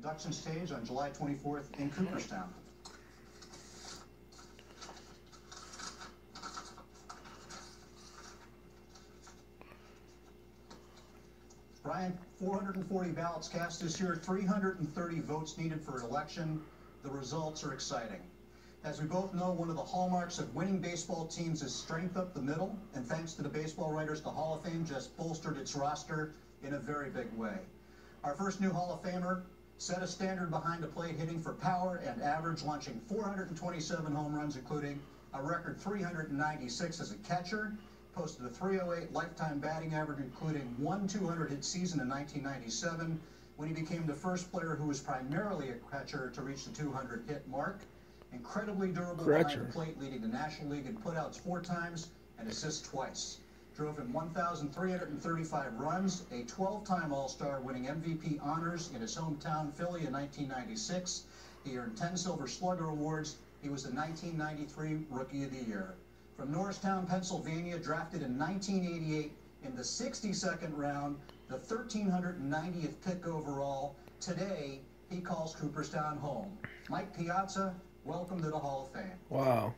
induction stage on July 24th in Cooperstown. Brian, 440 ballots cast this year, 330 votes needed for election. The results are exciting. As we both know, one of the hallmarks of winning baseball teams is strength up the middle, and thanks to the Baseball Writers, the Hall of Fame just bolstered its roster in a very big way. Our first new Hall of Famer set a standard behind the plate, hitting for power and average, launching 427 home runs, including a record 396 as a catcher, posted a 308 lifetime batting average, including one 200-hit season in 1997, when he became the first player who was primarily a catcher to reach the 200-hit mark. Incredibly durable behind the plate, leading the National League in putouts 4 times and assists twice. Drove in 1,335 runs, a 12-time All-Star, winning MVP honors in his hometown, Philly, in 1996. He earned 10 Silver Slugger Awards. He was the 1993 Rookie of the Year. From Norristown, Pennsylvania, drafted in 1988 in the 62nd round, the 1,390th pick overall. Today, he calls Cooperstown home. Mike Piazza, welcome to the Hall of Fame. Wow.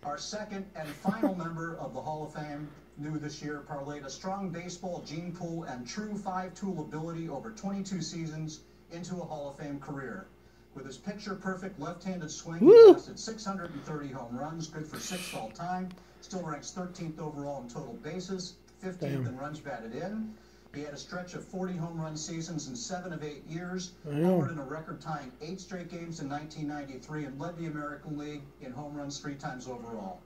Our second and final member of the Hall of Fame, new this year, parlayed a strong baseball gene pool and true 5-tool ability over 22 seasons into a Hall of Fame career. With his picture-perfect left-handed swing, he lasted 630 home runs, good for 6th all time. Still ranks 13th overall in total bases, 15th in runs batted in. He had a stretch of 40 home run seasons in 7 of 8 years, homered in a record-tying 8 straight games in 1993, and led the American League in home runs 3 times overall.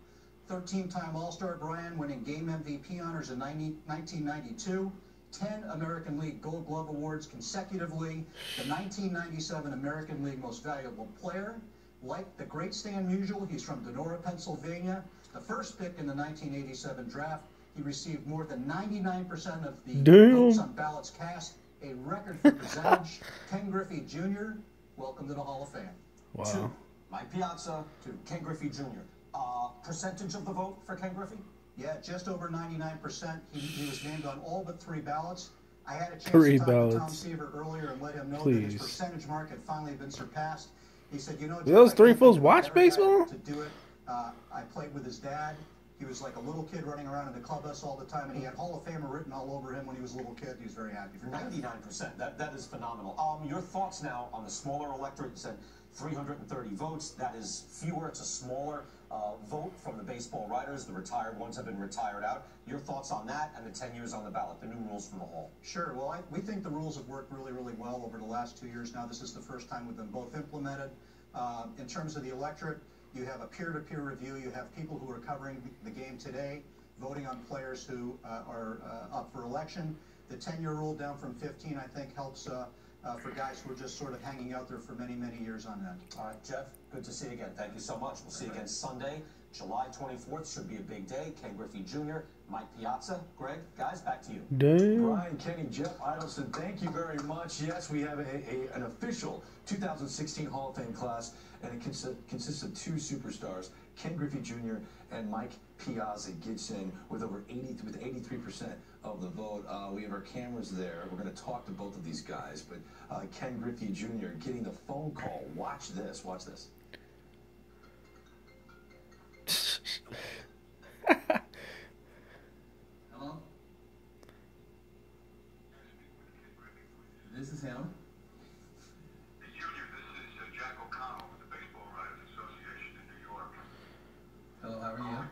13-time All-Star Brian, winning game MVP honors in 1992. 10 American League Gold Glove Awards consecutively, the 1997 American League Most Valuable Player. Like the great Stan Musial, he's from Donora, Pennsylvania. The first pick in the 1987 draft, he received more than 99% of the votes on ballots cast, a record for percentage. Ken Griffey Jr., welcome to the Hall of Fame. Wow. 2, Mike Piazza. 2, Ken Griffey Jr. Percentage of the vote for Ken Griffey? Yeah, just over 99%. He was named on all but 3 ballots. I had a chance 3 to talk ballots. to Tom Seaver earlier and let him know that his percentage mark had finally been surpassed. He said, you know, do those 3 fools watch baseball? To do it, I played with his dad. He was like a little kid running around in the clubhouse all the time, and he had Hall of Famer written all over him when he was a little kid. He was very happy for that. 99%. That is phenomenal. Your thoughts now on the smaller electorate? You said 330 votes. That is fewer. It's a smaller vote from the baseball writers. The retired ones have been retired out. Your thoughts on that and the 10 years on the ballot, the new rules from the Hall? Sure. Well, we think the rules have worked really, really well over the last 2 years now. This is the first time with them both implemented. In terms of the electorate, you have a peer-to-peer review. You have people who are covering the game today, voting on players who are up for election. The 10-year rule down from 15, I think, helps for guys who are just sort of hanging out there for many, many years on end. All right, Jeff, good to see you again. Thank you so much. We'll see you again Sunday, July 24th. Should be a big day. Ken Griffey Jr., Mike Piazza. Greg, guys, back to you. Brian, Kenny, Jeff Idelson, thank you very much. Yes, we have an official 2016 Hall of Fame class, and it consists of 2 superstars, Ken Griffey Jr. and Mike Piazza gets in with over 83% of the vote. We have our cameras there. We're going to talk to both of these guys, but Ken Griffey Jr. getting the phone call. Watch this. Watch this. Hello? This is him. Hello, how are you?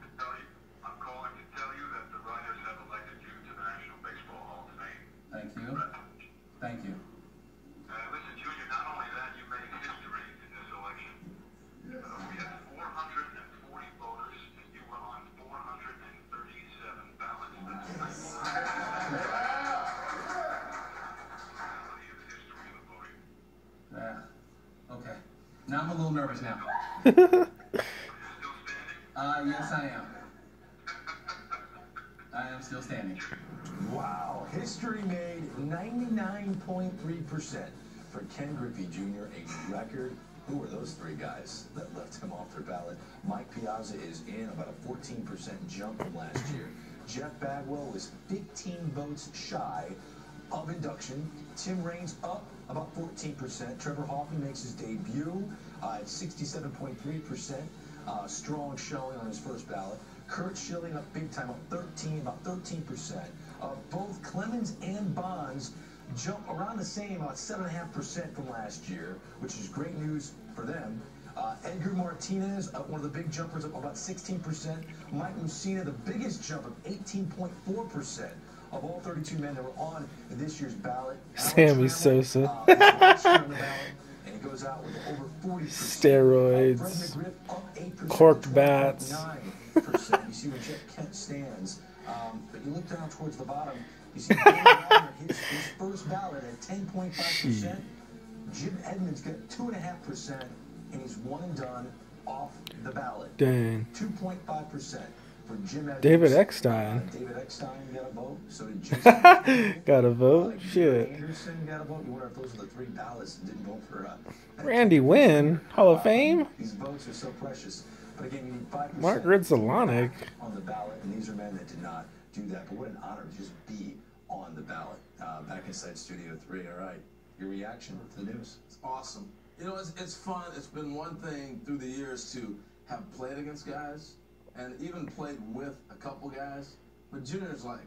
I'm calling to tell you that the writers have elected you to the National Baseball Hall of Fame. Thank you. Thank you. Listen, Junior, not only that, you made history in this election. We had 440 voters, and you were on 437 ballots. That's history of the voting. Okay. Now I'm a little nervous now. Yes, I am. I am still standing. Wow. History made, 99.3% for Ken Griffey Jr., a record. Who were those 3 guys that left him off their ballot? Mike Piazza is in, about a 14% jump from last year. Jeff Bagwell was 15 votes shy of induction. Tim Raines up about 14%. Trevor Hoffman makes his debut at 67.3%. Strong showing on his first ballot. Kurt Schilling up big time, up about 13%. Both Clemens and Bonds jump around the same, about 7.5% from last year, which is great news for them. Edgar Martinez, one of the big jumpers, up about 16%. Mike Mussina, the biggest jump of 18.4% of all 32 men that were on this year's ballot. Sammy Sosa. And he goes out with over 40%. Steroids. Fred McGriff up 8%. Corked bats. 9%. You see where Jeff Kent stands. But you look down towards the bottom, you see his first ballot at 10.5%. Jim Edmonds got 2.5%, and he's one and done off the ballot. Dang. 2.5% for Jim Edmonds. David Eckstein. David Eckstein got a vote. So did Jason. Got a vote? Shit. Anderson got a vote. You wonder if those are the 3 ballots that didn't vote for Randy Wynn, Hall of Fame. These votes are so precious. But again, you need 5% Mark Ritzelonic on the ballot, and these are men that did not do that. But what an honor to just be on the ballot. Back inside Studio 3. All right. Your reaction to the news? It's awesome. You know, it's fun. It's been one thing through the years to have played against guys and even played with a couple guys. But Junior's like,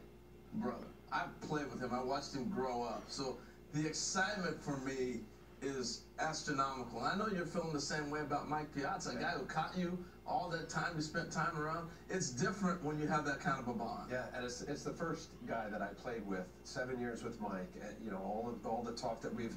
brother, I played with him. I watched him grow up. So the excitement for me is astronomical. And I know you're feeling the same way about Mike Piazza, a guy who caught you all that time you spent time around. It's different when you have that kind of a bond. Yeah, and it's the first guy that I played with, 7 years with Mike. And, you know, all the talk that we've